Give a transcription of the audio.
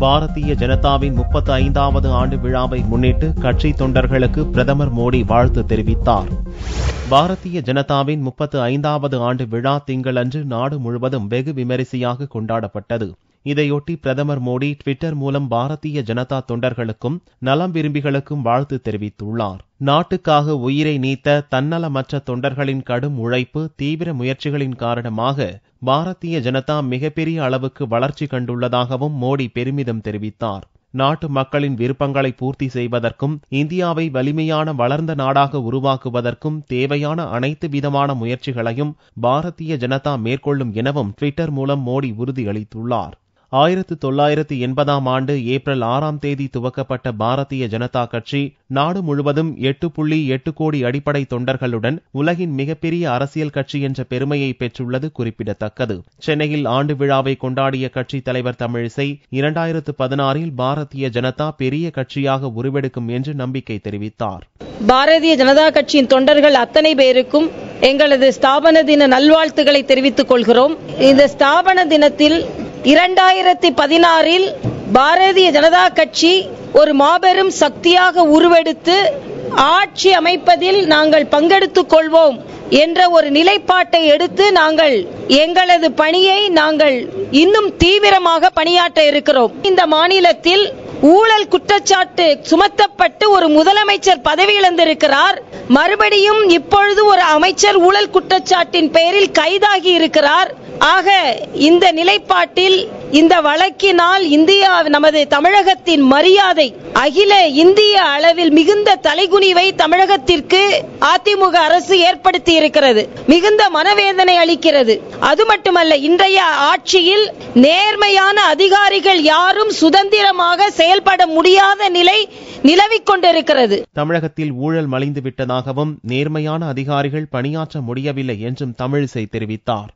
பாரதிய ஜனதாவின் 35வது ஆண்டு விழாவை முன்னிட்டு கட்சி தொண்டர்களுக்கு பிரதமர் மோடி வாழ்த்து தெரிவித்தார். பாரதிய ஜனதாவின் 35வது ஆண்டு விழா திங்களன்று நாடு முழுவதும் வெகு விமரிசையாக கொண்டாடப்பட்டது. இதையொட்டி பிரதமர் மோடி ட்விட்டர் மூலம் பாரதிய ஜனதா தொண்டர்களுக்கும் நலம் விரும்பிகளுக்கும் வாழ்த்து தெரிவித்துள்ளார். நாட்டுக்காக உயிரை நீத்த தன்னலமற்ற தொண்டர்களின் கடும் உழைப்பு, தீவிர முயற்சிகளின் காரணமாக பாரதிய ஜனதா மிகப்பெரிய அளவுக்கு வளர்ச்சி கண்டுள்ளதாகவும் மோடி பெருமிதம் தெரிவித்தார். நாட்டு மக்களின் விருப்பங்களை பூர்த்தி செய்வதற்கும் இந்தியாவை வலிமையான வளர்ந்த நாடாக உருவாக்குவதற்கும் தேவையான அனைத்து விதமான முயற்சிகளையும் பாரதிய ஜனதா மேற்கொள்ளும் எனவும் ட்விட்டர் மூலம் மோடி உறுதியளித்துள்ளார். 1980ஆம் ஆண்டு ஏப்ரல் 6ஆம் தேதி துவக்கப்பட்ட பாரதிய ஜனதா கட்சி நாடு முழுவதும் 8.8 கோடி அடிப்படை தொண்டர்களுடன் உலகின் மிகப்பெரிய அரசியல் கட்சி என்ற பெருமையை பெற்றுள்ளது குறிப்பிடத்தக்கது. சென்னையில் ஆண்டு விழாவை கொண்டாடிய கட்சித் தலைவர் தமிழிசை 2016இல் பாரதிய ஜனதா பெரிய கட்சியாக உருவெடுக்கும் என்று நம்பிக்கை தெரிவித்தார். பாரதிய ஜனதா கட்சியின் தொண்டர்கள் அத்தனை பேருக்கும் எங்களது ஸ்தாபன தின நல்வாழ்த்துக்களை தெரிவித்துக் கொள்கிறோம். இந்த ஸ்தாபன தினத்தில் 2016இல் பாரதிய ஜனதா கட்சி ஒரு மாபெரும் சக்தியாக உருவெடுத்து ஆட்சி அமைப்பதில் நாங்கள் பங்கெடுத்துக் கொள்வோம் என்ற ஒரு நிலைப்பாட்டை எடுத்து நாங்கள் எங்களது பணியை நாங்கள் இன்னும் தீவிரமாக பணியாற்ற இருக்கிறோம். இந்த மாநிலத்தில் ஊழல் குற்றச்சாட்டு சுமத்தப்பட்டு ஒரு முதலமைச்சர் பதவி இழந்திருக்கிறார். மறுபடியும் இப்பொழுது ஒரு அமைச்சர் ஊழல் குற்றச்சாட்டின் பெயரில் கைதாகி இருக்கிறார். ஆக இந்த நிலைப்பாட்டில் இந்த வழக்கினால் இந்தியா நமது தமிழகத்தின் மரியாதை அகில இந்திய அளவில் மிகுந்த தலைகுனிவை தமிழகத்திற்கு அதிமுக அரசு ஏற்படுத்தி இருக்கிறது. மிகுந்த மனவேதனை அளிக்கிறது. அது மட்டுமல்ல, இன்றைய ஆட்சியில் நேர்மையான அதிகாரிகள் யாரும் சுதந்திரமாக செயல்பட முடியாத நிலை நிலவிக் கொண்டிருக்கிறது. தமிழகத்தில் ஊழல் மலிந்து விட்டதாகவும் நேர்மையான அதிகாரிகள் பணியாற்ற முடியவில்லை என்றும் தமிழிசை தெரிவித்தார்.